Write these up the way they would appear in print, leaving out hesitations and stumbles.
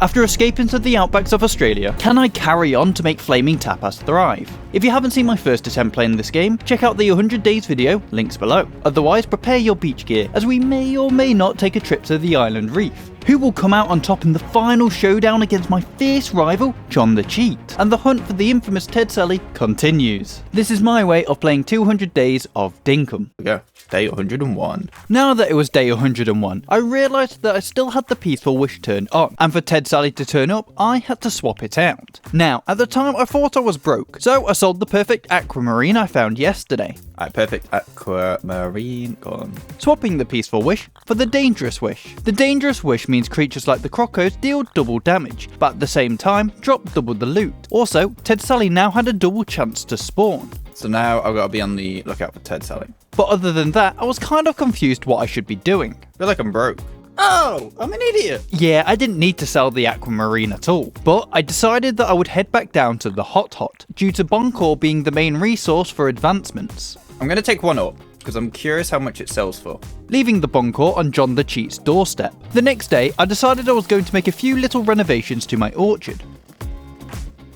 After escaping to the outbacks of Australia, can I carry on to make Flaming Tapas Thrive? If you haven't seen my first attempt playing this game, check out the 100 days video, links below. Otherwise, prepare your beach gear, as we may or may not take a trip to the island reef. Who will come out on top in the final showdown against my fierce rival, John the Cheat? And the hunt for the infamous Ted Sully continues. This is my way of playing 200 days of Dinkum. We go. Day 101. Now that it was day 101, I realised that I still had the peaceful wish turned on, and for Ted Sully to turn up, I had to swap it out. Now, at the time I thought I was broke, so I sold the perfect aquamarine I found yesterday. Perfect aquamarine gone. Swapping the peaceful wish for the dangerous wish. The dangerous wish means creatures like the crocos deal double damage, but at the same time, drop double the loot. Also, Ted Sully now had a double chance to spawn. So now I've got to be on the lookout for Ted Sully. But other than that, I was kind of confused what I should be doing. I feel like I'm broke. Oh, I'm an idiot. Yeah, I didn't need to sell the aquamarine at all, but I decided that I would head back down to the Hot due to Bonkor being the main resource for advancements. I'm going to take one up, because I'm curious how much it sells for. Leaving the Bonkor on John the Cheat's doorstep. The next day, I decided I was going to make a few little renovations to my orchard.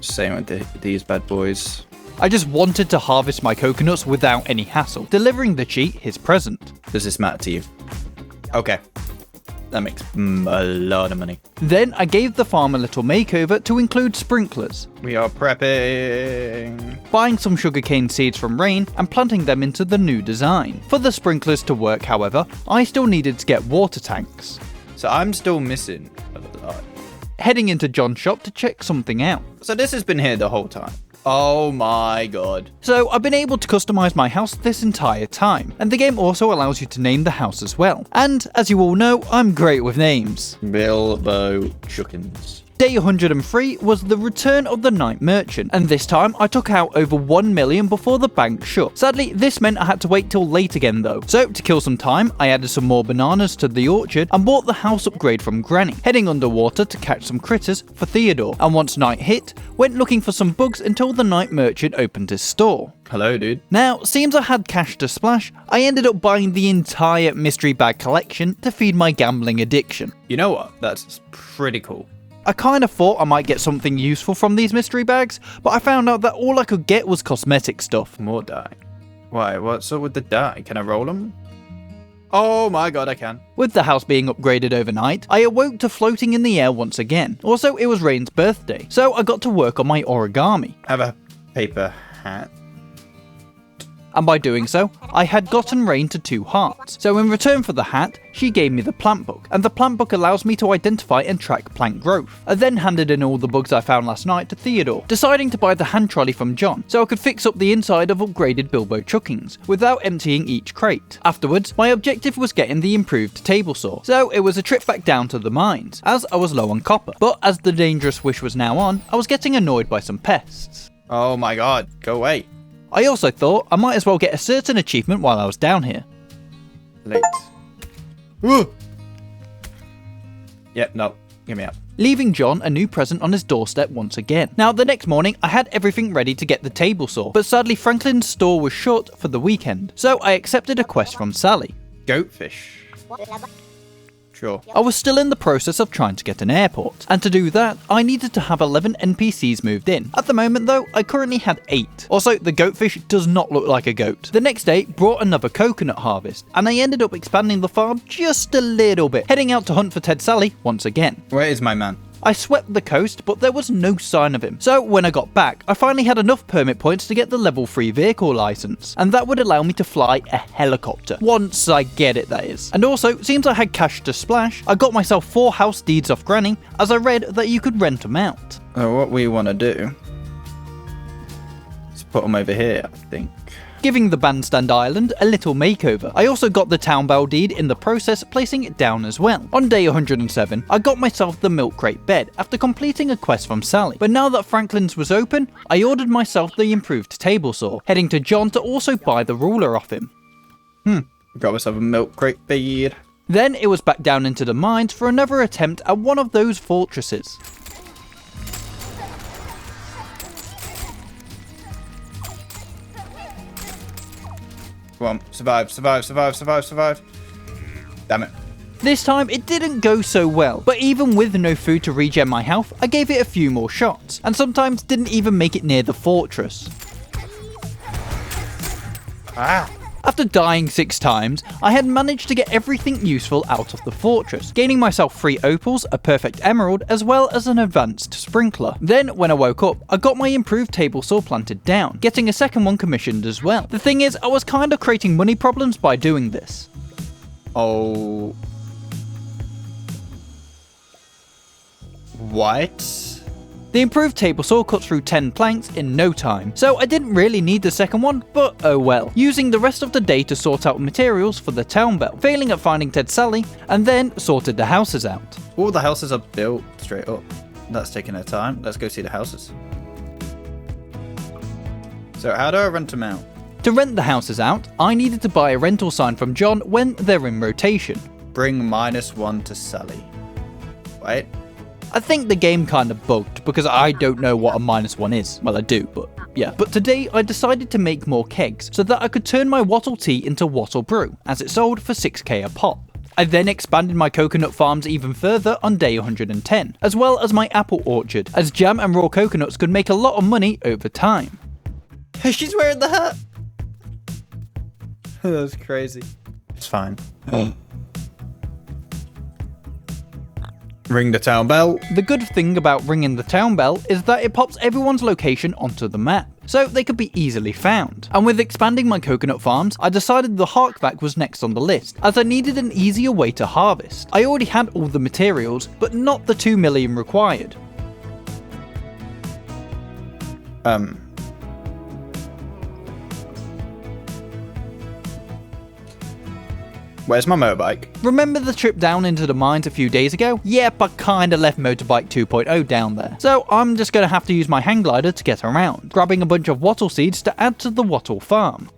Same with these bad boys. I just wanted to harvest my coconuts without any hassle, delivering the Cheat his present. Does this matter to you? Okay. That makes a lot of money. Then I gave the farm a little makeover to include sprinklers. We are prepping. Buying some sugarcane seeds from Rain and planting them into the new design. For the sprinklers to work, however, I still needed to get water tanks. So I'm still missing a lot. Heading into John's shop to check something out. So this has been here the whole time. Oh my god. So I've been able to customize my house this entire time, and the game also allows you to name the house as well. And as you all know, I'm great with names. Bilbo Chuckins. Day 103 was the return of the night merchant, and this time I took out over 1 million before the bank shut. Sadly, this meant I had to wait till late again though. So to kill some time, I added some more bananas to the orchard and bought the house upgrade from Granny, heading underwater to catch some critters for Theodore. And once night hit, went looking for some bugs until the night merchant opened his store. Hello, dude. Now, seems I had cash to splash, I ended up buying the entire mystery bag collection to feed my gambling addiction. You know what? That's pretty cool. I kind of thought I might get something useful from these mystery bags, but I found out that all I could get was cosmetic stuff. More dye. Why? What's up with the dye? Can I roll them? Oh my god, I can. With the house being upgraded overnight, I awoke to floating in the air once again. Also, it was Rain's birthday, so I got to work on my origami. Have a paper hat. And by doing so, I had gotten Rain to 2 hearts. So in return for the hat, she gave me the plant book, and the plant book allows me to identify and track plant growth. I then handed in all the bugs I found last night to Theodore, deciding to buy the hand trolley from John, so I could fix up the inside of upgraded Bilbo Chuckins, without emptying each crate. Afterwards, my objective was getting the improved table saw, so it was a trip back down to the mines, as I was low on copper. But as the dangerous wish was now on, I was getting annoyed by some pests. Oh my god, go away. I also thought I might as well get a certain achievement while I was down here. Late. Ooh. Yep, no, get me out. Leaving John a new present on his doorstep once again. Now, the next morning, I had everything ready to get the table saw, but sadly Franklin's store was shut for the weekend, so I accepted a quest from Sally. Goatfish. Sure. I was still in the process of trying to get an airport, and to do that, I needed to have 11 NPCs moved in. At the moment though, I currently had 8. Also, the goatfish does not look like a goat. The next day brought another coconut harvest, and I ended up expanding the farm just a little bit, heading out to hunt for Ted Sully once again. Where is my man? I swept the coast, but there was no sign of him. So when I got back, I finally had enough permit points to get the level 3 vehicle license, and that would allow me to fly a helicopter. Once I get it, that is. And also, seems I had cash to splash, I got myself 4 house deeds off Granny, as I read that you could rent them out. What we want to do is put them over here, I think. Giving the bandstand island a little makeover. I also got the town bell deed in the process, placing it down as well. On day 107, I got myself the milk crate bed after completing a quest from Sally. But now that Franklin's was open, I ordered myself the improved table saw, heading to John to also buy the ruler off him. Got myself a milk crate bed. Then it was back down into the mines for another attempt at one of those fortresses. Come on, survive. Damn it. This time it didn't go so well, but even with no food to regen my health, I gave it a few more shots, and sometimes didn't even make it near the fortress. After dying 6 times, I had managed to get everything useful out of the fortress, gaining myself 3 opals, a perfect emerald, as well as an advanced sprinkler. Then, when I woke up, I got my improved table saw planted down, getting a second one commissioned as well. The thing is, I was kinda creating money problems by doing this. Oh. What? The improved table saw cut through 10 planks in no time, so I didn't really need the second one, but oh well. Using the rest of the day to sort out materials for the town bell, failing at finding Ted Sally, and then sorted the houses out. All the houses are built straight up. That's taking their time. Let's go see the houses. So how do I rent them out? To rent the houses out, I needed to buy a rental sign from John when they're in rotation. Bring -1 to Sally. Wait. I think the game kinda bugged because I don't know what a -1 is. Well, I do, but yeah. But today I decided to make more kegs so that I could turn my wattle tea into wattle brew, as it sold for 6k a pop. I then expanded my coconut farms even further on day 110, as well as my apple orchard, as jam and raw coconuts could make a lot of money over time. She's wearing the hat! That's crazy. It's fine. Ring the town bell. The good thing about ringing the town bell is that it pops everyone's location onto the map, so they could be easily found. And with expanding my coconut farms, I decided the harkvac was next on the list, as I needed an easier way to harvest. I already had all the materials, but not the 2 million required. Where's my motorbike? Remember the trip down into the mines a few days ago? Yep, I kinda left Motorbike 2.0 down there. So I'm just gonna have to use my hang glider to get around, grabbing a bunch of wattle seeds to add to the wattle farm.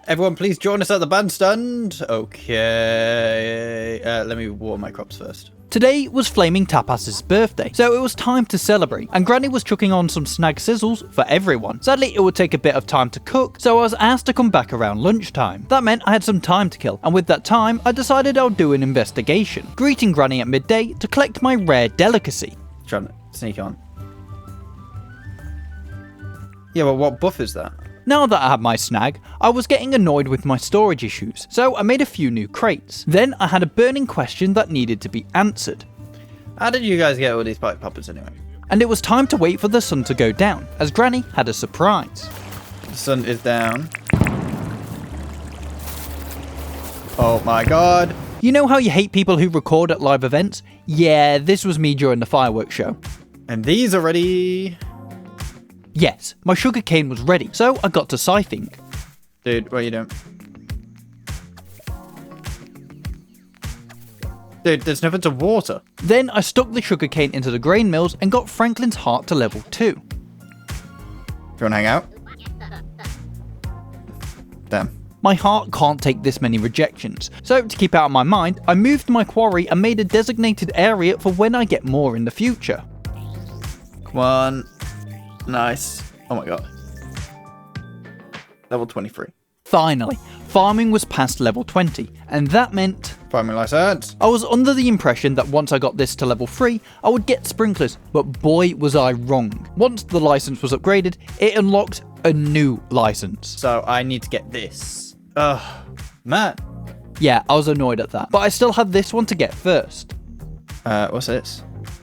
Everyone please join us at the bandstand. Okay. Let me water my crops first. Today was Flaming Tapas' birthday, so it was time to celebrate, and Granny was chucking on some snag sizzles for everyone. Sadly, it would take a bit of time to cook, so I was asked to come back around lunchtime. That meant I had some time to kill, and with that time, I decided I'll do an investigation, greeting Granny at midday to collect my rare delicacy. Trying to sneak on. Yeah, well, what buff is that? Now that I had my snag, I was getting annoyed with my storage issues, so I made a few new crates. Then I had a burning question that needed to be answered. How did you guys get all these pipe poppers anyway? And it was time to wait for the sun to go down, as Granny had a surprise. The sun is down. Oh my god. You know how you hate people who record at live events? Yeah, this was me during the fireworks show. And these are ready. Yes, my sugarcane was ready, so I got to scything. Dude, what are you doing? Dude, there's nothing to water. Then I stuck the sugarcane into the grain mills and got Franklin's heart to level 2. Do you want to hang out? Damn. My heart can't take this many rejections, so to keep out of my mind, I moved my quarry and made a designated area for when I get more in the future. Come on. Nice. Oh my god. Level 23. Finally, farming was past level 20, and that meant Farming license. I was under the impression that once I got this to level 3, I would get sprinklers, but boy was I wrong. Once the license was upgraded, it unlocked a new license. So I need to get this. Ugh, man. Yeah, I was annoyed at that, but I still had this one to get first. What's this?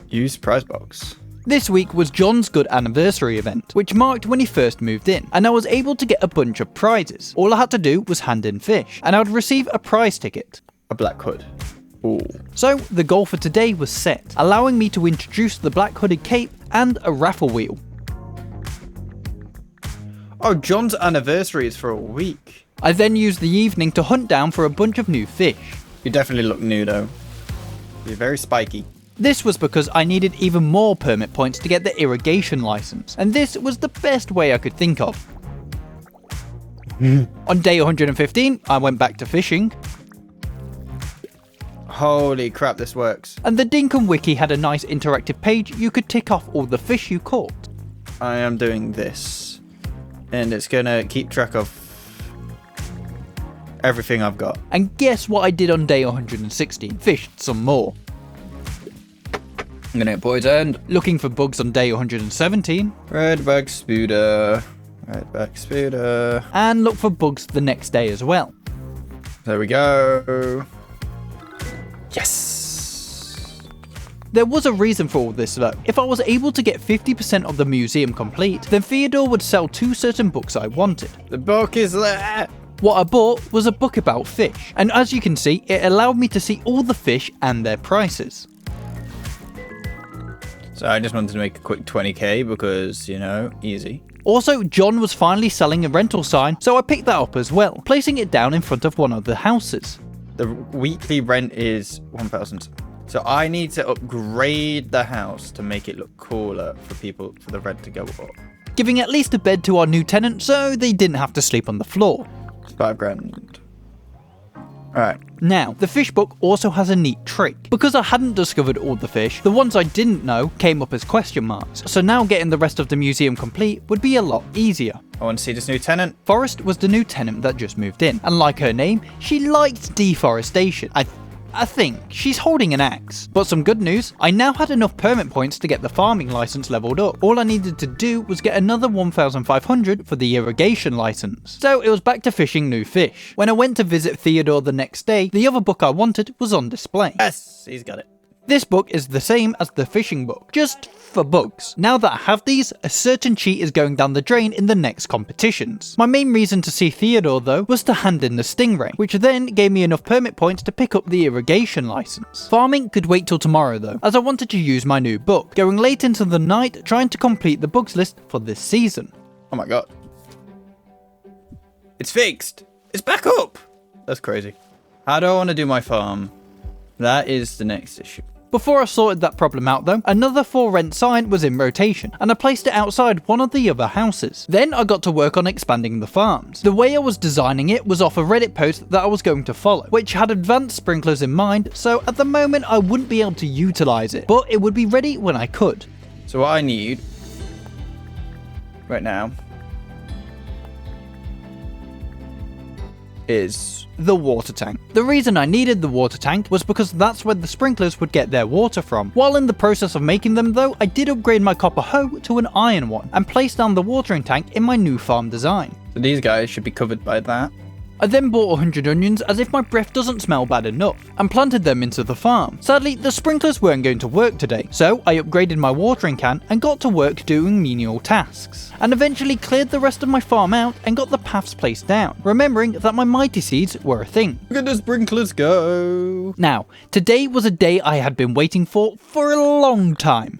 Use prize box. This week was John's Good Anniversary event, which marked when he first moved in, and I was able to get a bunch of prizes. All I had to do was hand in fish, and I would receive a prize ticket. A black hood. Ooh. So the goal for today was set, allowing me to introduce the black hooded cape and a raffle wheel. Oh, John's anniversary is for a week. I then used the evening to hunt down for a bunch of new fish. You definitely look new though. You're very spiky. This was because I needed even more permit points to get the irrigation license, and this was the best way I could think of. On day 115, I went back to fishing. Holy crap, this works. And the Dinkum wiki had a nice interactive page you could tick off all the fish you caught. I am doing this. And it's gonna keep track of everything I've got. And guess what I did on day 116? Fished some more. I'm gonna get poisoned. Looking for bugs on day 117. Redback spooder. Redback spooder. And look for bugs the next day as well. There we go. Yes. There was a reason for all this though. If I was able to get 50% of the museum complete, then Theodore would sell 2 certain books I wanted. The book is there. What I bought was a book about fish, and as you can see, it allowed me to see all the fish and their prices. So I just wanted to make a quick 20k because, you know, easy. Also, John was finally selling a rental sign, so I picked that up as well, placing it down in front of one of the houses. The weekly rent is 1,000. So I need to upgrade the house to make it look cooler for people, for the rent to go up. Giving at least a bed to our new tenant so they didn't have to sleep on the floor. 5 grand. Alright. Now, the fish book also has a neat trick. Because I hadn't discovered all the fish, the ones I didn't know came up as question marks. So now getting the rest of the museum complete would be a lot easier. I want to see this new tenant. Forrest was the new tenant that just moved in, and like her name, she liked deforestation. I think she's holding an axe. But some good news, I now had enough permit points to get the farming license leveled up. All I needed to do was get another 1,500 for the irrigation license. So it was back to fishing new fish. When I went to visit Theodore the next day, the other book I wanted was on display. Yes, he's got it. This book is the same as the fishing book, just for bugs. Now that I have these, a certain cheat is going down the drain in the next competitions. My main reason to see Theodore though was to hand in the stingray, which then gave me enough permit points to pick up the irrigation license. Farming could wait till tomorrow though, as I wanted to use my new book, going late into the night trying to complete the bugs list for this season. Oh my god. It's fixed. It's back up. That's crazy. How do I want to do my farm? That is the next issue. Before I sorted that problem out though, another for rent sign was in rotation, and I placed it outside one of the other houses. Then I got to work on expanding the farms. The way I was designing it was off a Reddit post that I was going to follow, which had advanced sprinklers in mind, so at the moment I wouldn't be able to utilise it, but it would be ready when I could. So what I need right now is the water tank. The reason I needed the water tank was because that's where the sprinklers would get their water from. While in the process of making them though, I did upgrade my copper hoe to an iron one and placed down the watering tank in my new farm design. So these guys should be covered by that. I then bought 100 onions as if my breath doesn't smell bad enough, and planted them into the farm. Sadly, the sprinklers weren't going to work today, so I upgraded my watering can and got to work doing menial tasks, and eventually cleared the rest of my farm out and got the paths placed down, remembering that my mighty seeds were a thing. Look at the sprinklers go! Now, today was a day I had been waiting for a long time.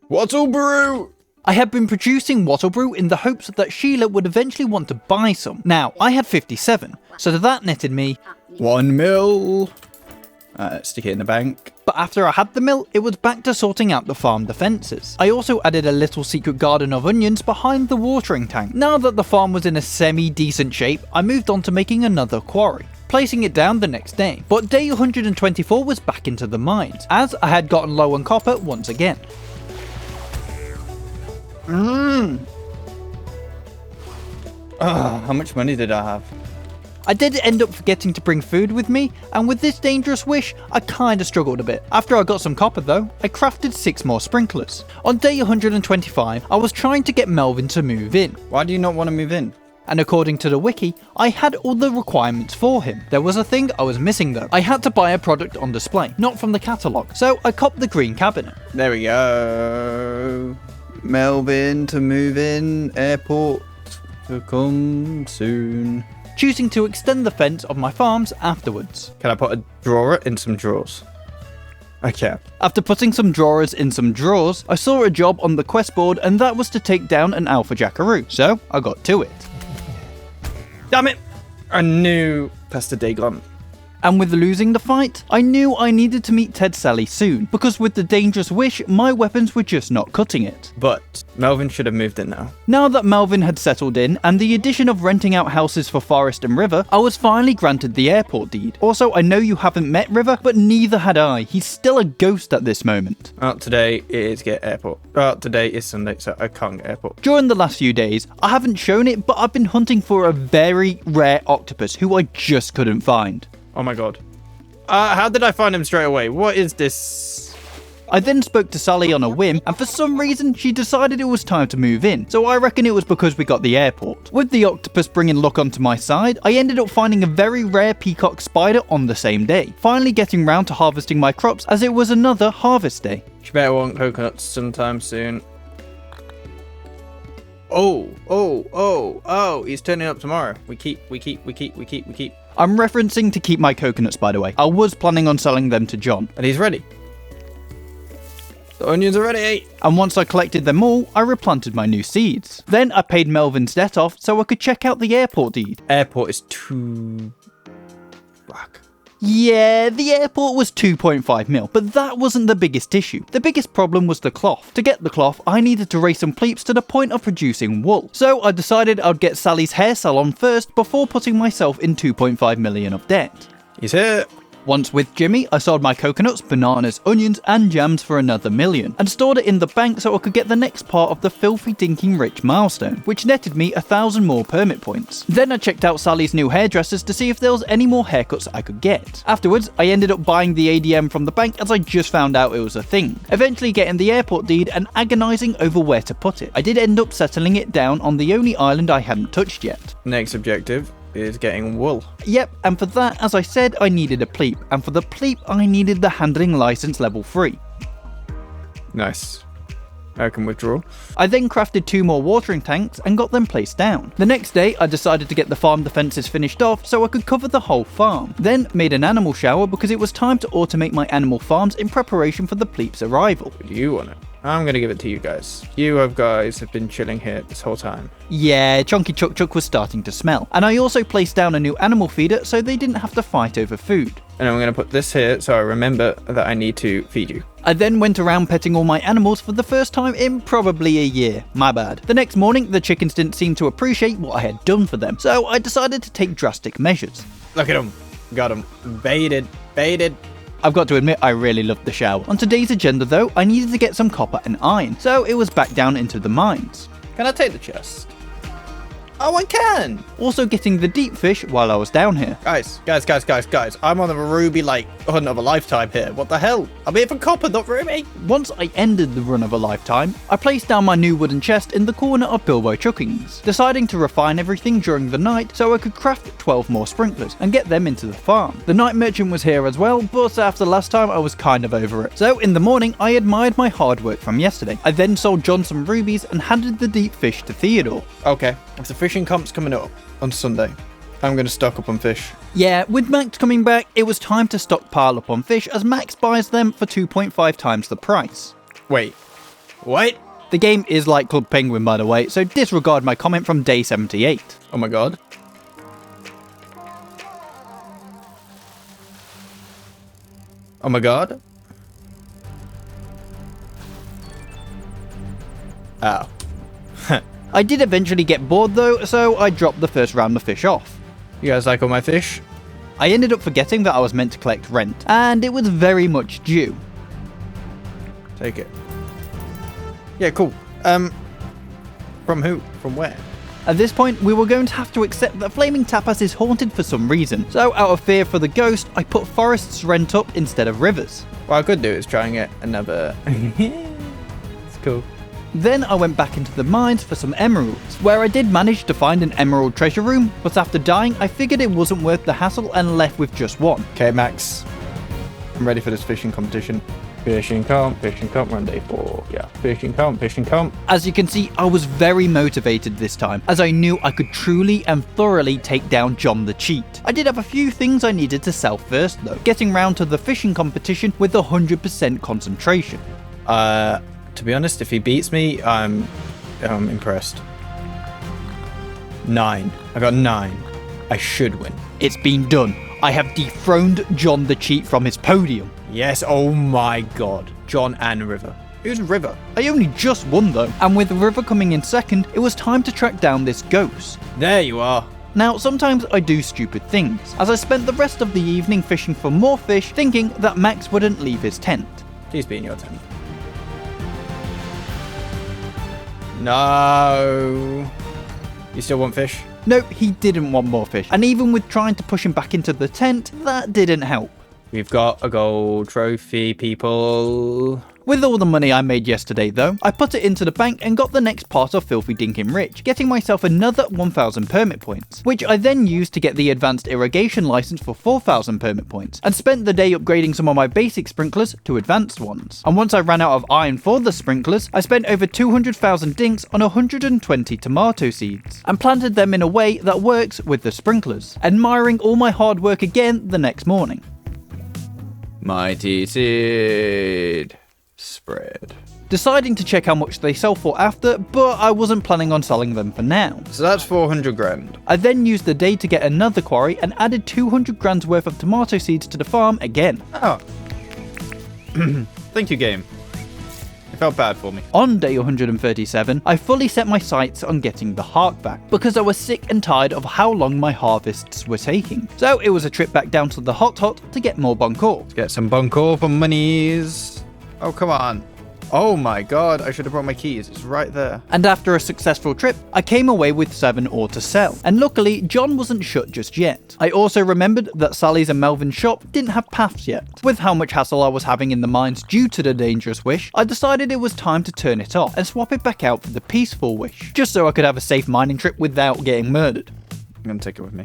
Wattle brew! I had been producing wattle brew in the hopes that Sheila would eventually want to buy some. Now, I had 57, so that netted me 1 mil. Stick it in the bank. But after I had the mill, it was back to sorting out the farm defences. I also added a little secret garden of onions behind the watering tank. Now that the farm was in a semi-decent shape, I moved on to making another quarry, placing it down the next day. But day 124 was back into the mines, as I had gotten low on copper once again. How much money did I have? I did end up forgetting to bring food with me, and with this dangerous wish, I kinda struggled a bit. After I got some copper though, I crafted 6 more sprinklers. On day 125, I was trying to get Melvin to move in. Why do you not want to move in? And according to the wiki, I had all the requirements for him. There was a thing I was missing though. I had to buy a product on display, not from the catalogue, so I copped the green cabinet. There we go. Melvin to move in, airport to come soon. Choosing to extend the fence of my farms afterwards. Can I put a drawer in some drawers? I can. After putting some drawers in some drawers, I saw a job on the quest board, and that was to take down an alpha jackaroo, so I got to it. Damn it! I knew Pastor Dagon. And with losing the fight, I knew I needed to meet Ted Sally soon, because with the dangerous wish, my weapons were just not cutting it. But Melvin should have moved in now. Now that Melvin had settled in, and the addition of renting out houses for Forest and River, I was finally granted the airport deed. Also, I know you haven't met River, but neither had I. He's still a ghost at this moment. Well, today is get airport. Well, today is Sunday, so I can't get airport. During the last few days, I haven't shown it, but I've been hunting for a very rare octopus who I just couldn't find. Oh my god. How did I find him straight away? What is this? I then spoke to Sally on a whim, and for some reason, she decided it was time to move in, so I reckon it was because we got the airport. With the octopus bringing luck onto my side, I ended up finding a very rare peacock spider on the same day, finally getting round to harvesting my crops as it was another harvest day. You better want coconuts sometime soon. Oh, he's turning up tomorrow. We keep. I'm referencing to keep my coconuts, by the way. I was planning on selling them to John. And he's ready. The onions are ready. And once I collected them all, I replanted my new seeds. Then I paid Melvin's debt off so I could check out the airport deed. Airport is too... Fuck. Yeah, the airport was 2.5 mil, but that wasn't the biggest issue. The biggest problem was the cloth. To get the cloth, I needed to raise some pleeps to the point of producing wool. So I decided I'd get Sally's hair salon first before putting myself in 2.5 million of debt. He's here. Once with Jimmy, I sold my coconuts, bananas, onions and jams for another million, and stored it in the bank so I could get the next part of the filthy dinking rich milestone, which netted me 1,000 more permit points. Then I checked out Sally's new hairdressers to see if there was any more haircuts I could get. Afterwards, I ended up buying the ADM from the bank as I just found out it was a thing, eventually getting the airport deed and agonising over where to put it. I did end up settling it down on the only island I hadn't touched yet. Next objective is getting wool. Yep, and for that, as I said, I needed a pleep, and for the pleep, I needed the handling license level 3. Nice. I can withdraw. I then crafted 2 more watering tanks and got them placed down. The next day, I decided to get the farm defences finished off so I could cover the whole farm. Then made an animal shower because it was time to automate my animal farms in preparation for the pleep's arrival. What do you want it? I'm gonna give it to you guys. You guys have been chilling here this whole time. Yeah, Chunky Chuck Chuck was starting to smell. And I also placed down a new animal feeder so they didn't have to fight over food. And I'm gonna put this here so I remember that I need to feed you. I then went around petting all my animals for the first time in probably a year. My bad. The next morning, the chickens didn't seem to appreciate what I had done for them, so I decided to take drastic measures. Look at them. Got them. Baited. I've got to admit, I really loved the shower. On today's agenda though, I needed to get some copper and iron, so it was back down into the mines. Can I take the chest? Oh, I can! Also getting the deep fish while I was down here. Guys. I'm on a ruby, hunt of a lifetime here. What the hell? I'm here for copper, not ruby. Once I ended the run of a lifetime, I placed down my new wooden chest in the corner of Bilbo Chuckings, deciding to refine everything during the night so I could craft 12 more sprinklers and get them into the farm. The night merchant was here as well, but after last time I was kind of over it. So in the morning, I admired my hard work from yesterday. I then sold John some rubies and handed the deep fish to Theodore. Okay, if the fishing comp's coming up on Sunday, I'm going to stock up on fish. Yeah, with Max coming back, it was time to stockpile up on fish as Max buys them for 2.5 times the price. Wait, what? The game is like Club Penguin, by the way, so disregard my comment from day 78. Oh my god. Oh my god. Oh. I did eventually get bored though, so I dropped the first round of fish off. You guys like all my fish? I ended up forgetting that I was meant to collect rent, and it was very much due. Take it. Yeah, cool. From who? From where? At this point, we were going to have to accept that Flaming Tapas is haunted for some reason, so out of fear for the ghost, I put Forest's rent up instead of Rivers. What I could do is try and get another... It's cool. Then I went back into the mines for some emeralds, where I did manage to find an emerald treasure room, but after dying I figured it wasn't worth the hassle and left with just one. Okay, Max. I'm ready for this fishing competition. Fishing comp, we're on day 4. Yeah, fishing comp. As you can see, I was very motivated this time, as I knew I could truly and thoroughly take down John the Cheat. I did have a few things I needed to sell first though, getting round to the fishing competition with 100% concentration. To be honest, if he beats me, I'm impressed. 9. I got 9. I should win. It's been done. I have dethroned John the Cheat from his podium. Yes, oh my god. John and River. Who's River? I only just won though, and with River coming in second, it was time to track down this ghost. There you are. Now, sometimes I do stupid things, as I spent the rest of the evening fishing for more fish, thinking that Max wouldn't leave his tent. Please be in your tent. No. You still want fish? Nope, he didn't want more fish, and even with trying to push him back into the tent, that didn't help. We've got a gold trophy, people. With all the money I made yesterday though, I put it into the bank and got the next part of Filthy Dinkum Rich, getting myself another 1000 permit points, which I then used to get the advanced irrigation license for 4000 permit points, and spent the day upgrading some of my basic sprinklers to advanced ones. And once I ran out of iron for the sprinklers, I spent over 200,000 dinks on 120 tomato seeds, and planted them in a way that works with the sprinklers, admiring all my hard work again the next morning. Mighty seed spread. Deciding to check how much they sell for after, but I wasn't planning on selling them for now. So that's 400 grand. I then used the day to get another quarry and added 200 grand's worth of tomato seeds to the farm again. Oh. Thank you, game. It felt bad for me. On day 137, I fully set my sights on getting the hark back, because I was sick and tired of how long my harvests were taking. So it was a trip back down to the hot to get more buncore. Get some buncore for monies. Oh, come on. Oh my god, I should have brought my keys. It's right there. And after a successful trip, I came away with 7 ore to sell. And luckily, John wasn't shut just yet. I also remembered that Sally's and Melvin's shop didn't have paths yet. With how much hassle I was having in the mines due to the dangerous wish, I decided it was time to turn it off and swap it back out for the peaceful wish, just so I could have a safe mining trip without getting murdered. I'm gonna take it with me.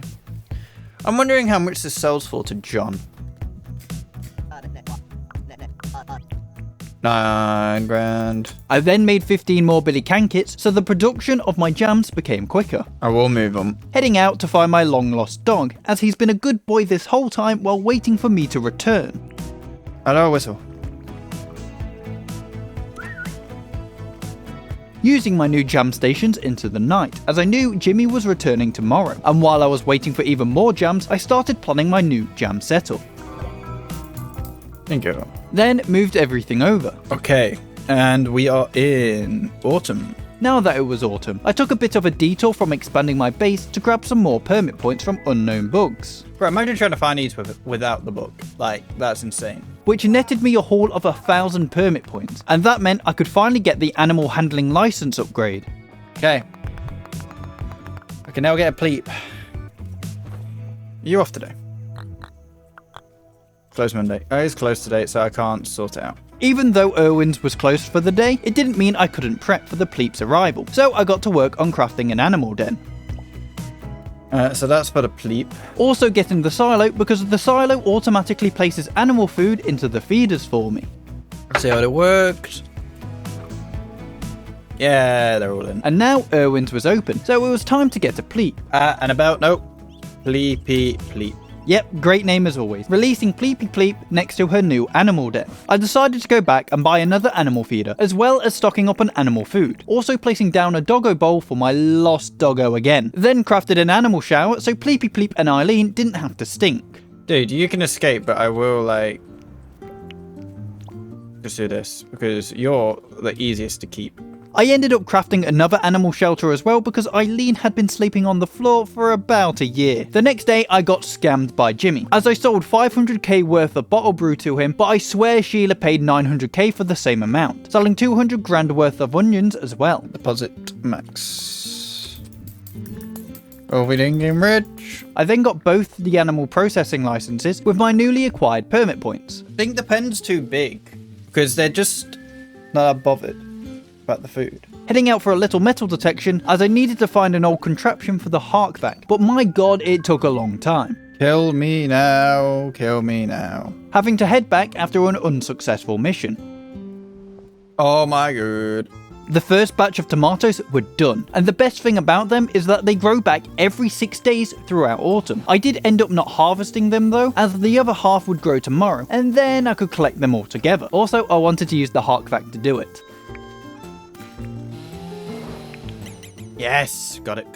I'm wondering how much this sells for to John. 9 grand. I then made 15 more Billy Can kits, so the production of my jams became quicker. I will move them. Heading out to find my long lost dog, as he's been a good boy this whole time while waiting for me to return. Hello, whistle. Using my new jam stations into the night, as I knew Jimmy was returning tomorrow, and while I was waiting for even more jams, I started planning my new jam setup. Thank you. Then moved everything over. Okay, and we are in autumn. Now that it was autumn, I took a bit of a detour from expanding my base to grab some more permit points from unknown bugs. Bro, imagine trying to find these without the book. Like, that's insane. Which netted me a haul of 1000 permit points, and that meant I could finally get the animal handling license upgrade. Okay. I can now get a pleep. You off today? Closed Monday. Oh, it's closed today, so I can't sort it out. Even though Irwin's was closed for the day, it didn't mean I couldn't prep for the pleep's arrival, so I got to work on crafting an animal den. So that's for the pleep. Also getting the silo, because the silo automatically places animal food into the feeders for me. Let's see how it worked. Yeah, they're all in. And now Irwin's was open, so it was time to get a pleep. And about, nope. Pleepy pleep. Yep, great name as always. Releasing Pleepy Pleep next to her new animal den. I decided to go back and buy another animal feeder, as well as stocking up on animal food. Also placing down a doggo bowl for my lost doggo again. Then crafted an animal shower so Pleepy Pleep and Eileen didn't have to stink. Dude, you can escape, but I will, like, just do this, because you're the easiest to keep. I ended up crafting another animal shelter as well because Eileen had been sleeping on the floor for about a year. The next day I got scammed by Jimmy, as I sold 500k worth of bottle brew to him, but I swear Sheila paid 900k for the same amount, selling 200 grand worth of onions as well. Deposit max. Oh, we didn't get rich. I then got both the animal processing licenses with my newly acquired permit points. I think the pen's too big, because they're just not bothered about the food. Heading out for a little metal detection, as I needed to find an old contraption for the harkback, but my god, it took a long time. Kill me now, kill me now. Having to head back after an unsuccessful mission. Oh my god. The first batch of tomatoes were done, and the best thing about them is that they grow back every 6 days throughout autumn. I did end up not harvesting them though, as the other half would grow tomorrow, and then I could collect them all together. Also, I wanted to use the harkback to do it. Yes, got it.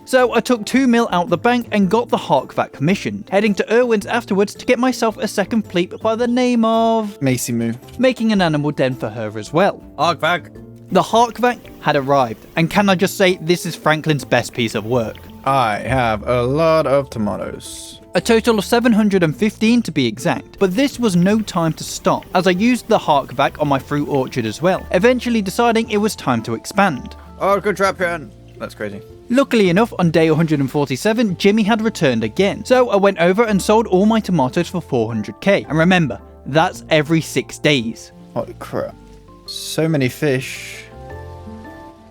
So I took 2 mil out the bank and got the Harkvac commissioned, heading to Irwin's afterwards to get myself a second pleep by the name of Macy Moo. making an animal den for her as well. Harkvac. The Harkvac had arrived, and can I just say this is Franklin's best piece of work. I have a lot of tomatoes. A total of 715 to be exact, but this was no time to stop, as I used the Harkvac on my fruit orchard as well, eventually deciding it was time to expand. Oh, good trap in. That's crazy. Luckily enough, on day 147, Jimmy had returned again, so I went over and sold all my tomatoes for 400k, and remember, that's every 6 days. Holy crap. So many fish.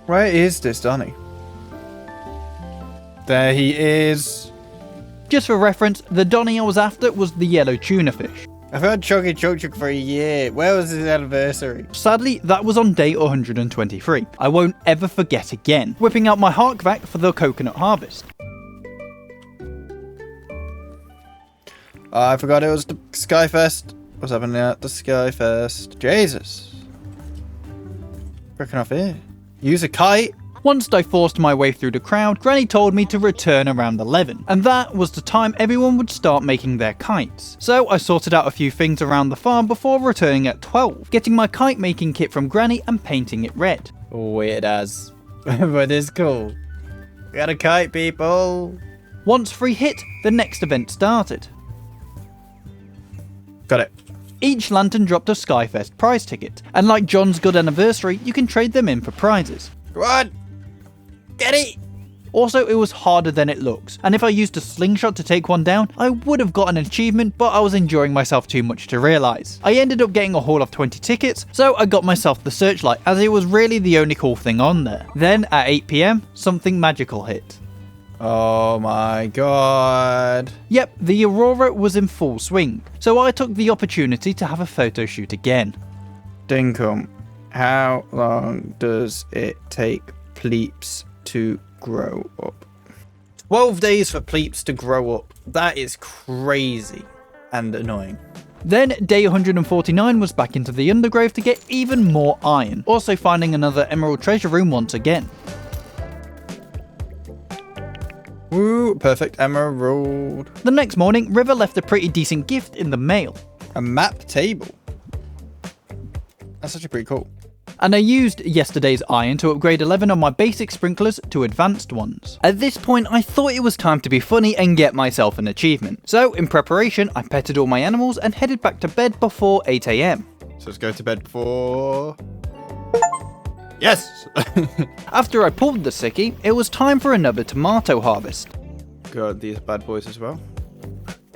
Where is this Donny? There he is. Just for reference, the Donny I was after was the yellow tuna fish. I've had Chuggy Chug Chug for a year. Where was his anniversary? Sadly, that was on day 123. I won't ever forget again, whipping out my Harkvac for the coconut harvest. I forgot it was the Skyfest. What's happening at the Skyfest? Jesus. Freaking off here. Use a kite. Once I forced my way through the crowd, Granny told me to return around 11, and that was the time everyone would start making their kites. So I sorted out a few things around the farm before returning at 12, getting my kite making kit from Granny and painting it red. Weird as. But it's cool. We got a kite, people. Once free hit, the next event started. Got it. Each lantern dropped a Skyfest prize ticket, and like John's good anniversary, you can trade them in for prizes. Come on. Get it. Also, it was harder than it looks, and if I used a slingshot to take one down, I would have got an achievement, but I was enjoying myself too much to realise. I ended up getting a haul of 20 tickets, so I got myself the searchlight, as it was really the only cool thing on there. Then, at 8 PM, something magical hit. Oh my god. Yep, the aurora was in full swing, so I took the opportunity to have a photo shoot again. Dinkum. How long does it take pleeps to grow up? 12 days for pleeps to grow up. That is crazy and annoying. Then day 149 was back into the undergrove to get even more iron, also finding another emerald treasure room once again. Woo, perfect emerald. The next morning, River left a pretty decent gift in the mail. A map table. That's actually pretty cool. And I used yesterday's iron to upgrade 11 of my basic sprinklers to advanced ones. At this point, I thought it was time to be funny and get myself an achievement. So, in preparation, I petted all my animals and headed back to bed before 8 AM. So let's go to bed for... Yes! After I pulled the sickie, it was time for another tomato harvest. Got these bad boys as well.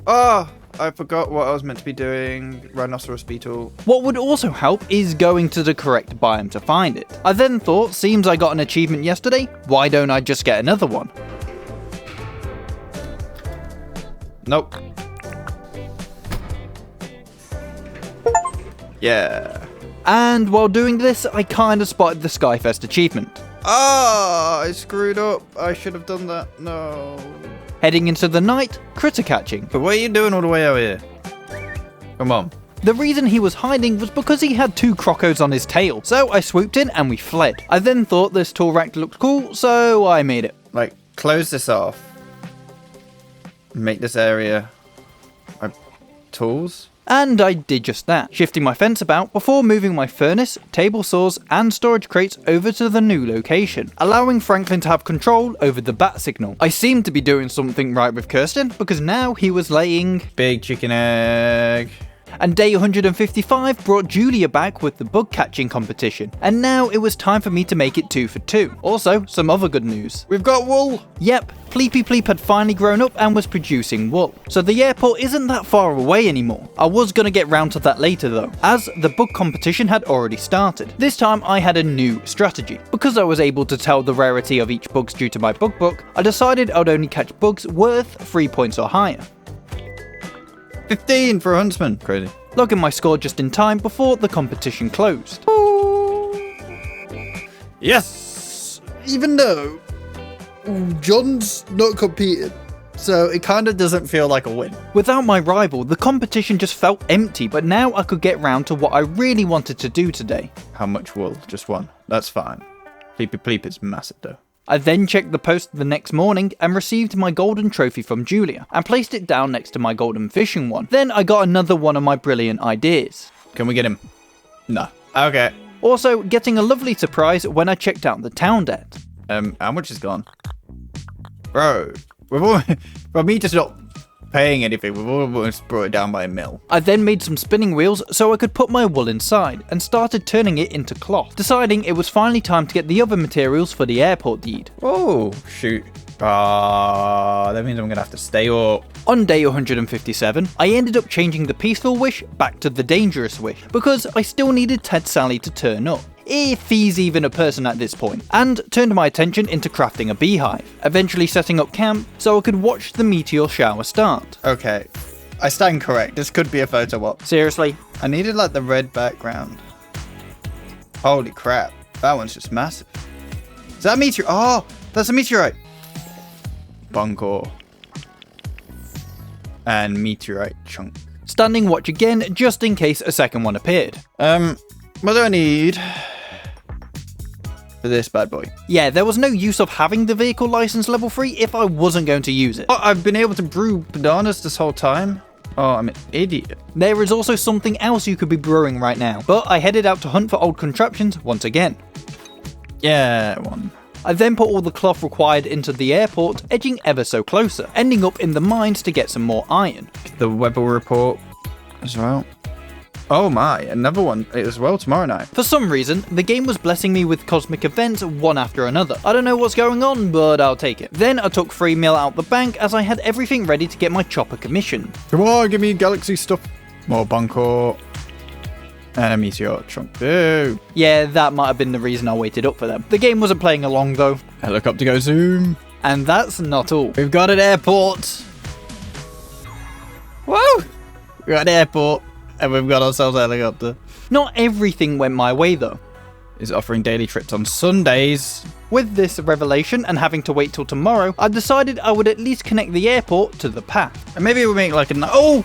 Oh, I forgot what I was meant to be doing. Rhinoceros beetle. What would also help is going to the correct biome to find it. I then thought, seems I got an achievement yesterday, why don't I just get another one? Nope. Yeah. And while doing this, I kinda spotted the Skyfest achievement. Ah, I screwed up. I should have done that. No. Heading into the night, critter catching. But what are you doing all the way out here? Come on. The reason he was hiding was because he had 2 crocos on his tail, so I swooped in and we fled. I then thought this tool rack looked cool, so I made it. Like, close this off. Make this area... tools? And I did just that, shifting my fence about before moving my furnace, table saws and storage crates over to the new location, allowing Franklin to have control over the bat signal. I seemed to be doing something right with Kirsten, because now he was laying... Big chicken egg. And day 155 brought Julia back with the bug catching competition, and now it was time for me to make it 2 for 2. Also, some other good news. We've got wool! Yep, Pleepy Pleep had finally grown up and was producing wool, so the airport isn't that far away anymore. I was gonna get round to that later though, as the bug competition had already started. This time I had a new strategy. Because I was able to tell the rarity of each bug due to my bug book, I decided I'd only catch bugs worth 3 points or higher. 15 for a huntsman. Crazy. Logging my score just in time before the competition closed. Yes! Even though John's not competing, so it kind of doesn't feel like a win. Without my rival, the competition just felt empty, but now I could get round to what I really wanted to do today. How much wool? Just one. That's fine. Fleepy Pleep is massive though. I then checked the post the next morning and received my golden trophy from Julia and placed it down next to my golden fishing one. Then I got another one of my brilliant ideas. Can we get him? No. Okay. Also, getting a lovely surprise when I checked out the town debt. How much is gone? Bro, for me just not paying anything, we've almost brought it down by a mil. I then made some spinning wheels so I could put my wool inside and started turning it into cloth, deciding it was finally time to get the other materials for the airport deed. Oh, shoot. That means I'm gonna have to stay up. On day 157, I ended up changing the peaceful wish back to the dangerous wish, because I still needed Ted Sally to turn up, if he's even a person at this point, and turned my attention into crafting a beehive, eventually setting up camp so I could watch the meteor shower start. Okay, I stand correct, this could be a photo op. Seriously? I needed like the red background. Holy crap, that one's just massive. Is that a meteor? Oh, that's a meteorite. Bunker. And meteorite chunk. Standing watch again, just in case a second one appeared. What do I need for this bad boy? Yeah, there was no use of having the vehicle license level 3 if I wasn't going to use it. Oh, I've been able to brew bananas this whole time? Oh, I'm an idiot. There is also something else you could be brewing right now, but I headed out to hunt for old contraptions once again. Yeah, one. I then put all the cloth required into the airport, edging ever so closer, ending up in the mines to get some more iron. The weather report as well. Oh my, another one as well tomorrow night. For some reason, the game was blessing me with cosmic events one after another. I don't know what's going on, but I'll take it. Then I took 3 mil out the bank as I had everything ready to get my chopper commissioned. Come on, give me galaxy stuff. More bunker. And a meteor chunk too. Yeah, that might have been the reason I waited up for them. The game wasn't playing along though. Helicopter go zoom. And that's not all. We've got an airport. Whoa! We've got an airport. And we've got ourselves a helicopter. Not everything went my way though. Is offering daily trips on Sundays. With this revelation and having to wait till tomorrow, I decided I would at least connect the airport to the path. And maybe we'll make like a... I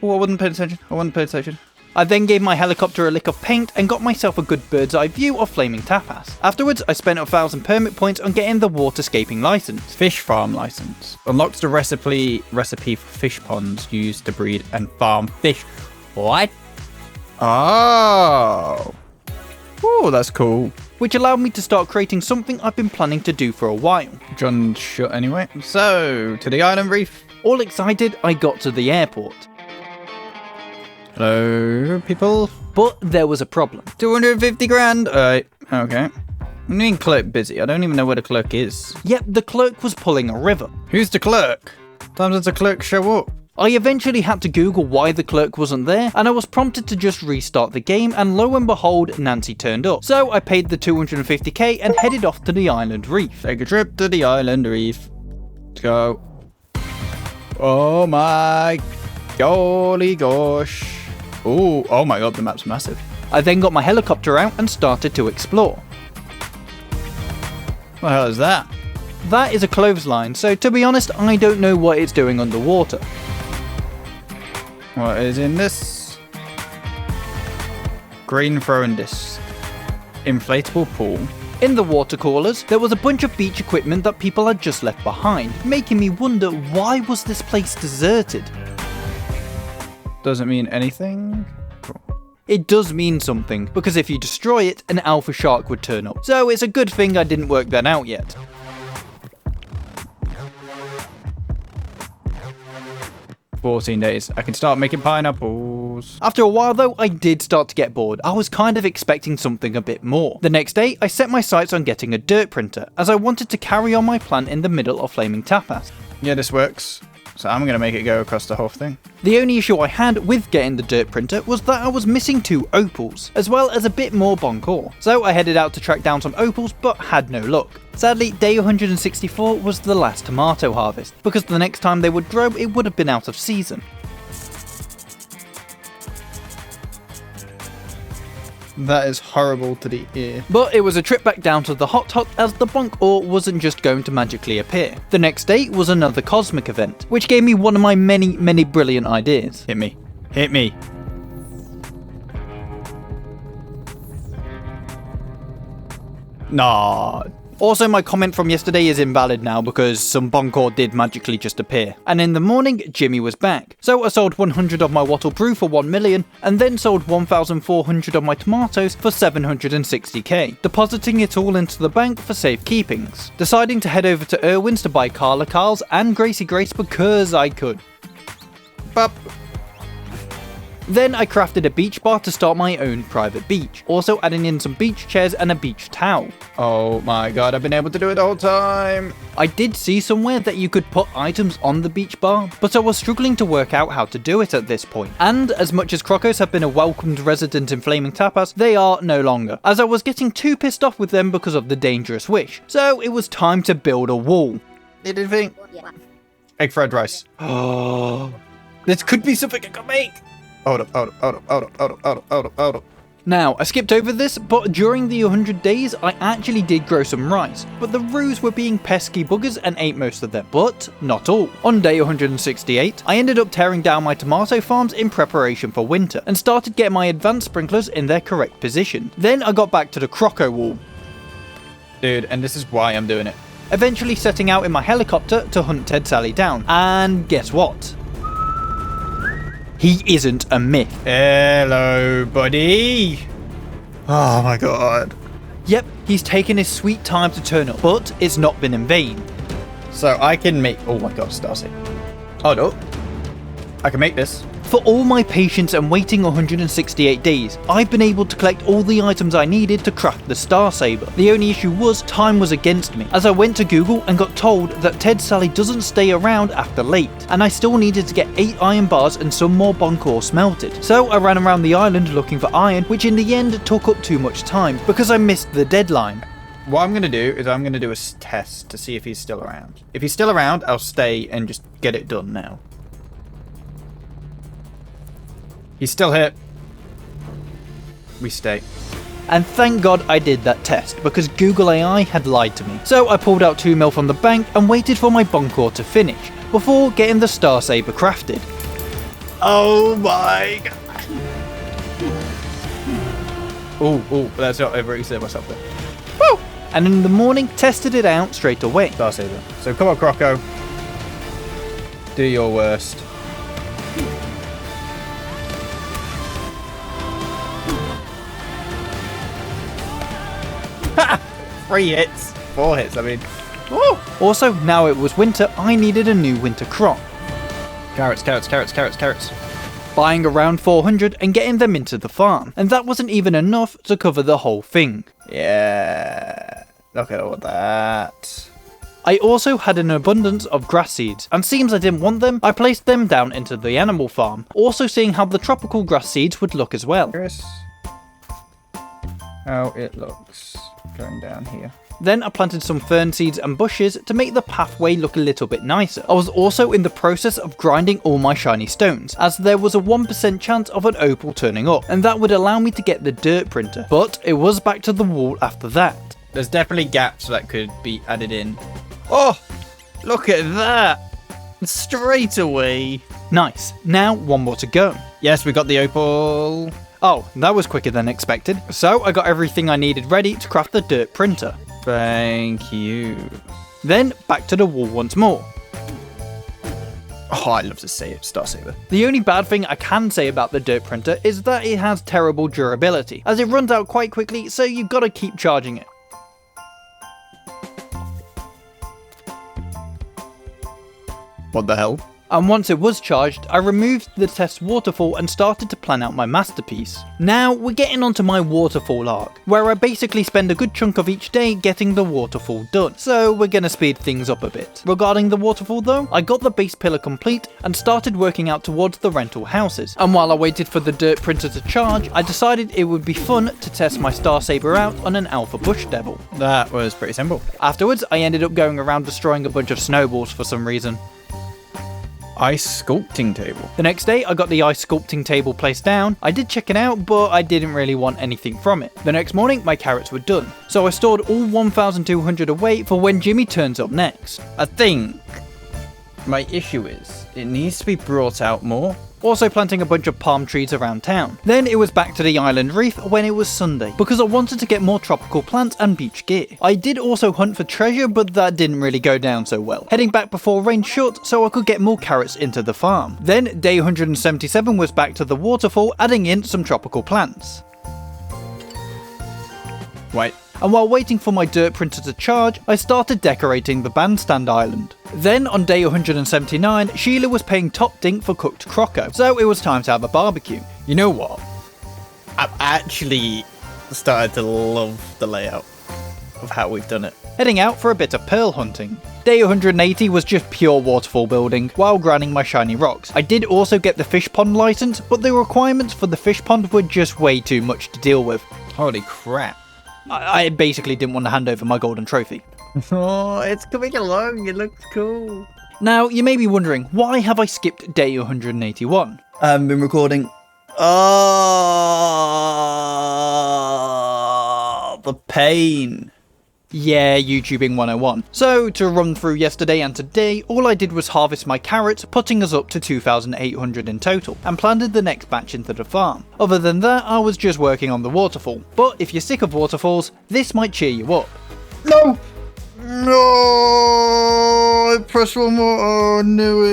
wasn't paying attention. I then gave my helicopter a lick of paint and got myself a good bird's eye view of Flaming Tapas. Afterwards, I spent 1,000 permit points on getting the waterscaping license. Fish farm license. Unlocks the recipe for fish ponds used to breed and farm fish. What? Oh. Oh, that's cool. Which allowed me to start creating something I've been planning to do for a while. John shot anyway. So, to the island reef. All excited, I got to the airport. Hello, people. But there was a problem. 250 grand. Okay. I mean, clerk busy. I don't even know where the clerk is. Yep, the clerk was pulling a river. Who's the clerk? Sometimes does the clerk show up? I eventually had to Google why the clerk wasn't there, and I was prompted to just restart the game, and lo and behold, Nancy turned up. So I paid the 250k and headed off to the island reef. Take a trip to the island reef. Let's go. Oh my golly gosh. Ooh, oh my god, the map's massive. I then got my helicopter out and started to explore. What the hell is that? That is a clothesline, so to be honest, I don't know what it's doing underwater. What is in this? Green throwing disc. Inflatable pool. In the water coolers, there was a bunch of beach equipment that people had just left behind, making me wonder why was this place deserted? Doesn't mean anything. Cool. It does mean something, because if you destroy it, an alpha shark would turn up. So it's a good thing I didn't work that out yet. $14 days. I can start making pineapples. After a while though, I did start to get bored. I was kind of expecting something a bit more. The next day, I set my sights on getting a dirt printer, as I wanted to carry on my plan in the middle of Flaming Tapas. Yeah, this works. So I'm going to make it go across the whole thing. The only issue I had with getting the dirt printer was that I was missing 2 opals, as well as a bit more boncore. So I headed out to track down some opals, but had no luck. Sadly, day 164 was the last tomato harvest, because the next time they would grow, it would have been out of season. That is horrible to the ear. But it was a trip back down to the hot as the bonk ore wasn't just going to magically appear. The next day was another cosmic event, which gave me one of my many brilliant ideas. Hit me. Hit me. Nah. Also, my comment from yesterday is invalid now because some Bonkor did magically just appear. And in the morning, Jimmy was back. So I sold 100 of my wattle brew for 1 million, and then sold 1,400 of my tomatoes for 760k, depositing it all into the bank for safekeepings. Deciding to head over to Irwin's to buy Carla Carls and Gracie Grace because I could. Bup. Then I crafted a beach bar to start my own private beach, also adding in some beach chairs and a beach towel. Oh my god, I've been able to do it the whole time. I did see somewhere that you could put items on the beach bar, but I was struggling to work out how to do it at this point. And as much as Crocos have been a welcomed resident in Flaming Tapas, they are no longer, as I was getting too pissed off with them because of the dangerous wish. So it was time to build a wall. Did anything? Egg fried rice. Oh, this could be something I can make. Hold up. Now, I skipped over this, but during the 100 days, I actually did grow some rice, but the roos were being pesky buggers and ate most of them, but not all. On day 168, I ended up tearing down my tomato farms in preparation for winter, and started getting my advanced sprinklers in their correct position. Then I got back to the Croco wall. Dude, and this is why I'm doing it. Eventually setting out in my helicopter to hunt Ted Sally down, and guess what? He isn't a myth. Hello, buddy. Oh my god. Yep, he's taken his sweet time to turn up, but it's not been in vain. So I can make... Oh my god, Starsy. Hold up. I can make this. For all my patience and waiting 168 days, I've been able to collect all the items I needed to craft the Star Saber. The only issue was time was against me, as I went to Google and got told that Ted Sally doesn't stay around after late, and I still needed to get 8 iron bars and some more Bonkor smelted. So I ran around the island looking for iron, which in the end took up too much time, because I missed the deadline. What I'm going to do is I'm going to do a test to see if he's still around. If he's still around, I'll stay and just get it done now. He's still here. We stay. And thank God I did that test, because Google AI had lied to me. So I pulled out 2 mil from the bank and waited for my Bonkor to finish, before getting the Star Saber crafted. Oh my god. Oh, that's not overexert myself there. Woo! And in the morning, tested it out straight away. Star Saber. So come on, Croco. Do your worst. Ha! 3 hits. 4 hits, I mean. Woo! Also, now it was winter, I needed a new winter crop. Carrots. Buying around 400 and getting them into the farm. And that wasn't even enough to cover the whole thing. Yeah. Look at all that. I also had an abundance of grass seeds, and seems I didn't want them, I placed them down into the animal farm, also seeing how the tropical grass seeds would look as well. Curious how it looks going down here. Then I planted some fern seeds and bushes to make the pathway look a little bit nicer. I was also in the process of grinding all my shiny stones, as there was a 1% chance of an opal turning up, and that would allow me to get the dirt printer, but it was back to the wall after that. There's definitely gaps that could be added in. Oh, look at that. Straight away. Nice. Now one more to go. Yes, we got the opal. Oh, that was quicker than expected. So I got everything I needed ready to craft the dirt printer. Thank you. Then back to the wall once more. Oh, I love to say it, Star Saber. The only bad thing I can say about the dirt printer is that it has terrible durability, as it runs out quite quickly, so you've got to keep charging it. What the hell? And once it was charged, I removed the test waterfall and started to plan out my masterpiece. Now we're getting onto my waterfall arc, where I basically spend a good chunk of each day getting the waterfall done, so we're gonna speed things up a bit. Regarding the waterfall though, I got the base pillar complete and started working out towards the rental houses, and while I waited for the dirt printer to charge, I decided it would be fun to test my Star Saber out on an Alpha Bush Devil. That was pretty simple. Afterwards, I ended up going around destroying a bunch of snowballs for some reason. Ice sculpting table. The next day, I got the ice sculpting table placed down. I did check it out, but I didn't really want anything from it. The next morning, my carrots were done, so I stored all 1,200 away for when Jimmy turns up next. I think My issue is, it needs to be brought out more. Also planting a bunch of palm trees around town. Then it was back to the island reef when it was Sunday, because I wanted to get more tropical plants and beach gear. I did also hunt for treasure, but that didn't really go down so well. Heading back before rain shut so I could get more carrots into the farm. Then day 177 was back to the waterfall, adding in some tropical plants. Wait. And while waiting for my dirt printer to charge, I started decorating the bandstand island. Then on day 179, Sheila was paying top dink for cooked croco, so it was time to have a barbecue. You know what? I've actually started to love the layout of how we've done it. Heading out for a bit of pearl hunting. Day 180 was just pure waterfall building, while grinding my shiny rocks. I did also get the fish pond license, but the requirements for the fish pond were just way too much to deal with. Holy crap. I basically didn't want to hand over my golden trophy. Oh, it's coming along. It looks cool. Now, you may be wondering, why have I skipped day 181? I haven't been recording. Oh, the pain. Yeah, YouTubing 101. So, to run through yesterday and today, all I did was harvest my carrots, putting us up to 2,800 in total, and planted the next batch into the farm. Other than that, I was just working on the waterfall. But if you're sick of waterfalls, this might cheer you up. No! No! I pressed one more. Oh, no.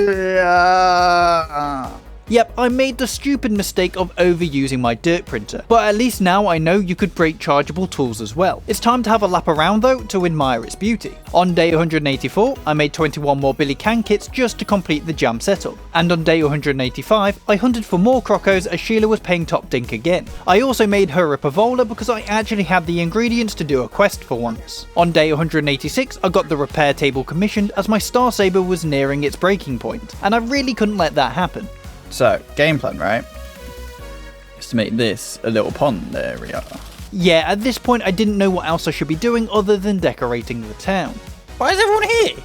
Yep, I made the stupid mistake of overusing my dirt printer, but at least now I know you could break chargeable tools as well. It's time to have a lap around though to admire its beauty. On day 184, I made 21 more Billy Can kits just to complete the jam setup. And on day 185, I hunted for more crocos as Sheila was paying top dink again. I also made her a pavola because I actually had the ingredients to do a quest for once. On day 186, I got the repair table commissioned as my star saber was nearing its breaking point, and I really couldn't let that happen. So, game plan, right? Is to make this a little pond area. Yeah, at this point I didn't know what else I should be doing other than decorating the town. Why is everyone here?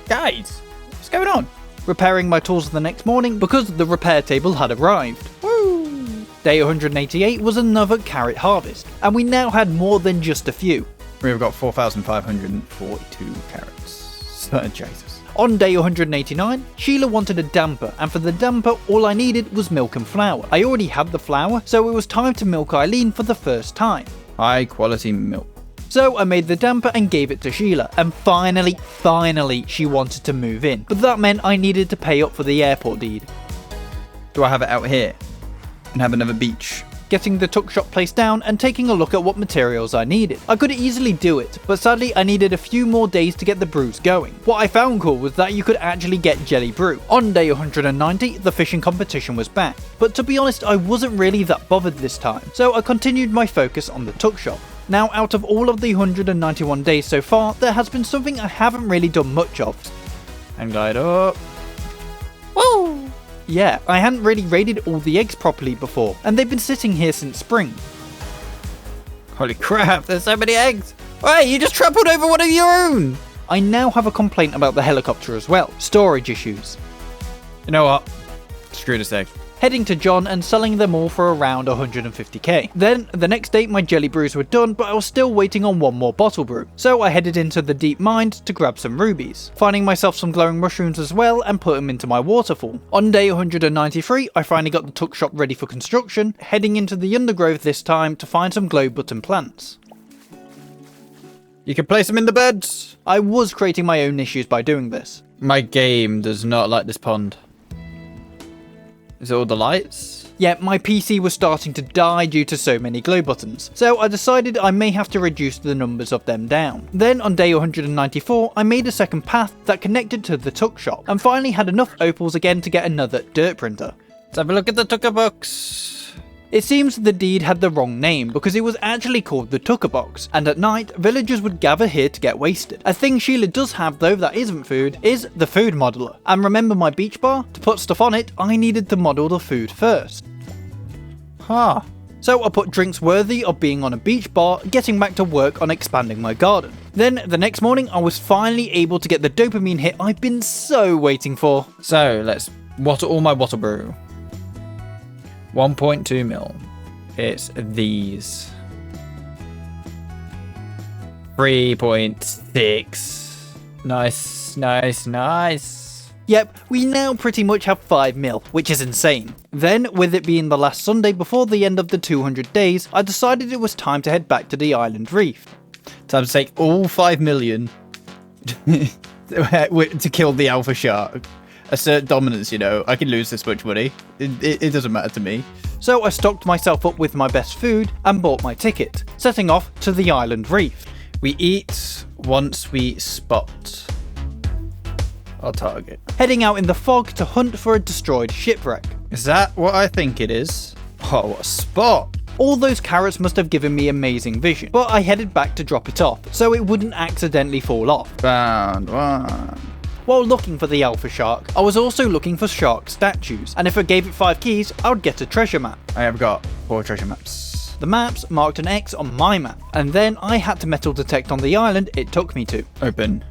Guys, what's going on? Repairing my tools the next morning because the repair table had arrived. Woo! Day 188 was another carrot harvest, and we now had more than just a few. We've got 4,542 carrots. Jesus. On day 189, Sheila wanted a damper, and for the damper all I needed was milk and flour. I already had the flour, so it was time to milk Eileen for the first time. High quality milk. So I made the damper and gave it to Sheila, and finally she wanted to move in. But that meant I needed to pay up for the airport deed. Do I have it out here? And have another beach? Getting the tuck shop place down and taking a look at what materials I needed. I could easily do it, but sadly I needed a few more days to get the brews going. What I found cool was that you could actually get jelly brew. On day 190, the fishing competition was back, but to be honest I wasn't really that bothered this time, so I continued my focus on the tuck shop. Now out of all of the 191 days so far, there has been something I haven't really done much of. And glide up. Woo! Yeah, I hadn't really raided all the eggs properly before, and they've been sitting here since spring. Holy crap, there's so many eggs! Wait, you just trampled over one of your own! I now have a complaint about the helicopter as well, storage issues. You know what? Screw this egg. Heading to John and selling them all for around 150k. Then, the next day my jelly brews were done, but I was still waiting on one more bottle brew. So I headed into the deep mines to grab some rubies, finding myself some glowing mushrooms as well and put them into my waterfall. On day 193, I finally got the tuck shop ready for construction, heading into the undergrowth this time to find some glow button plants. You can place them in the beds! I was creating my own issues by doing this. My game does not like this pond. Is it all the lights? Yeah, my PC was starting to die due to so many glow buttons, so I decided I may have to reduce the numbers of them down. Then on day 194, I made a second path that connected to the tuck shop, and finally had enough opals again to get another dirt printer. Let's have a look at the tucker box. It seems the deed had the wrong name because it was actually called the Tucker Box, and at night, villagers would gather here to get wasted. A thing Sheila does have though that isn't food is the food modeler. And remember my beach bar? To put stuff on it, I needed to model the food first. Huh. So I put drinks worthy of being on a beach bar, getting back to work on expanding my garden. Then the next morning, I was finally able to get the dopamine hit I've been so waiting for. So let's water all my water brew. 1.2 mil. It's these. 3.6. Nice. Yep, we now pretty much have 5 mil, which is insane. Then, with it being the last Sunday before the end of the 200 days, I decided it was time to head back to the island reef. Time to take all 5 million to kill the alpha shark. Assert dominance, you know. I can lose this much money. It doesn't matter to me. So I stocked myself up with my best food and bought my ticket, setting off to the island reef. We eat once we spot our target. Heading out in the fog to hunt for a destroyed shipwreck. Is that what I think it is? Oh, what a spot! All those carrots must have given me amazing vision, but I headed back to drop it off, so it wouldn't accidentally fall off. Found one. While looking for the alpha shark, I was also looking for shark statues, and if I gave it 5 keys, I would get a treasure map. I have got 4 treasure maps. The maps marked an X on my map, and then I had to metal detect on the island it took me to. Open.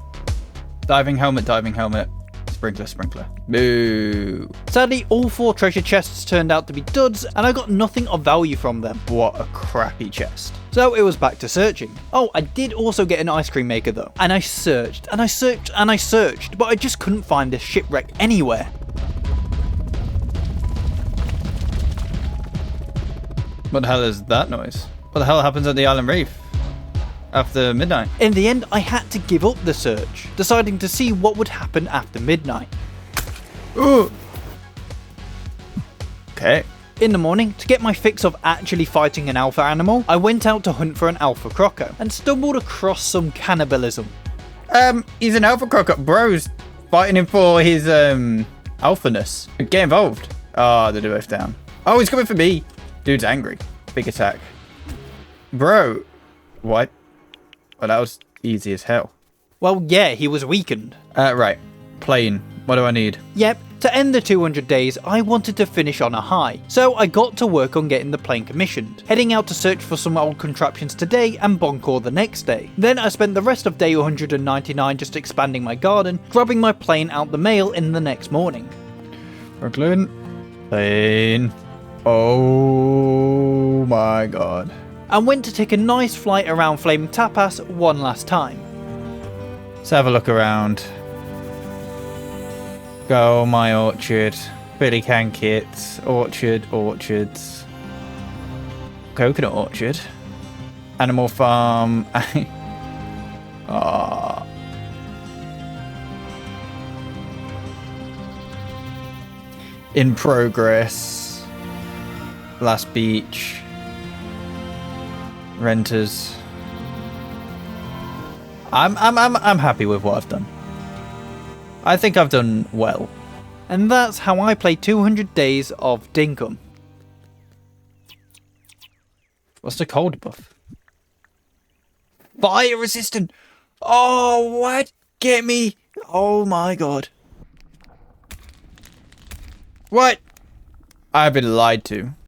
Diving helmet, diving helmet. Sprinkler, sprinkler. Boo. Sadly, all 4 treasure chests turned out to be duds, and I got nothing of value from them. What a crappy chest. So it was back to searching. Oh, I did also get an ice cream maker though. And I searched, and I searched, and I searched, but I just couldn't find this shipwreck anywhere. What the hell is that noise? What the hell happens at the island reef after midnight? In the end, I had to give up the search, deciding to see what would happen after midnight. Ooh. Okay. In the morning, to get my fix of actually fighting an alpha animal, I went out to hunt for an alpha croco, and stumbled across some cannibalism. He's an alpha croco. Bro's fighting him for his, alphaness. Get involved. Oh, they're both down. Oh, he's coming for me. Dude's angry. Big attack. Bro. What? Well, that was easy as hell. Well, yeah, he was weakened. Right. Plane. What do I need? Yep, to end the 200 days, I wanted to finish on a high, so I got to work on getting the plane commissioned, heading out to search for some old contraptions today and Boncor the next day. Then I spent the rest of day 199 just expanding my garden, grabbing my plane out the mail in the next morning. Brooklyn. Plane. Oh my god. And went to take a nice flight around Flaming Tapas one last time. Let's have a look around. Go my orchard. Billy Can Kit. Orchards. Coconut orchard. Animal farm. Ah. In progress. Last beach. Renters. I'm happy with what I've done. I think I've done well. And that's how I play 200 Days of Dinkum. What's the cold buff? Fire resistant! Oh, what? Get me! Oh my god. What? I've been lied to.